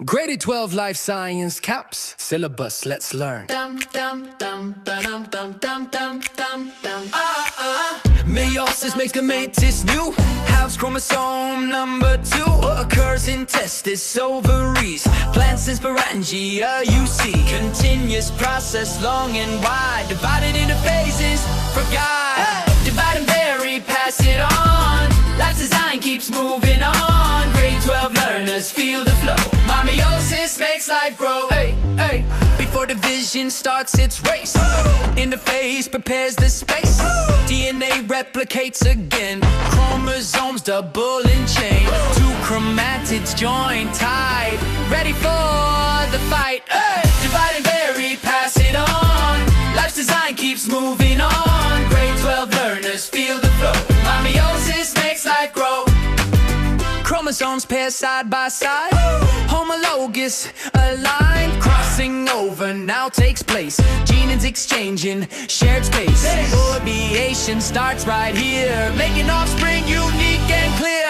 Grade 12 life science caps syllabus. Let's learn. Meiosis makes gametes new. House chromosome number 2 occurs in testis, ovaries, plants and sporangia. You see continuous process, long and wide, divided into phases. Forgot divide and vary, pass it on. Life's design keeps moving on. Grade 12 learners feel the flow. My meiosis makes life grow. Hey, hey. Before division starts its race, interphase prepares the space. DNA replicates again. Chromosomes double in chain. Two chromatids join tied, ready for the fight. Hey. Divide and vary, pass it on. Life's design keeps moving on. Grade 12 learners feel the flow. My meiosis makes life grow. Chromosomes pair side by side, homologous aligned, crossing over now takes place. Genes exchanging shared space. Orbiation starts right here, making offspring unique and clear.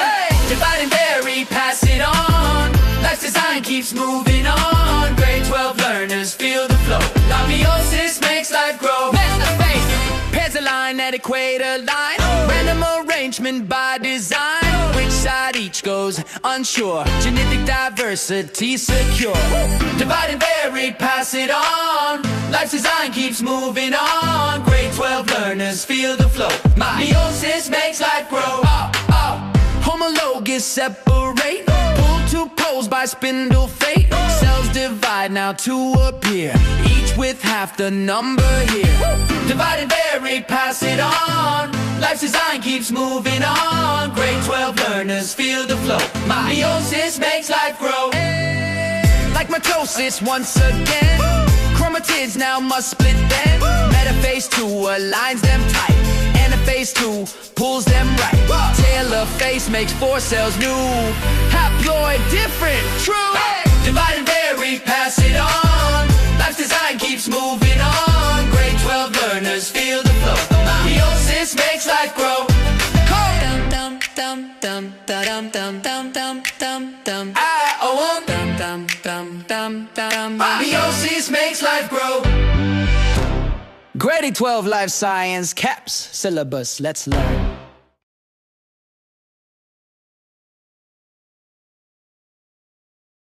Divide and vary, pass it on. Life's design keeps moving on. Grade 12 learners feel the flow. Meiosis makes life grow. Metaphase pairs align at equator line. Random arrangement by design. Which side each goes unsure. Genetic diversity secure. Divide and vary, pass it on. Life's design keeps moving on. Grade 12 learners feel the flow. Meiosis makes life grow. Homologous separate, pulled to poles by spindle fate. Cells divide now to appear, each with half the number here. Divide and vary, pass it on. Life's design keeps moving on. Grade 12 learners feel the flow. Meiosis makes life grow. Like mitosis once again. Chromatids now must split then. Metaphase II aligns them tight. Anaphase II pulls them right. Telophase makes 4 cells new. Haploid different, true. Divide and vary, pass it on. Life's design keeps moving on. Grade 12 learners feel the flow. Meiosis makes life grow. Meiosis makes life grow. Grade 12 life science caps syllabus. Let's learn.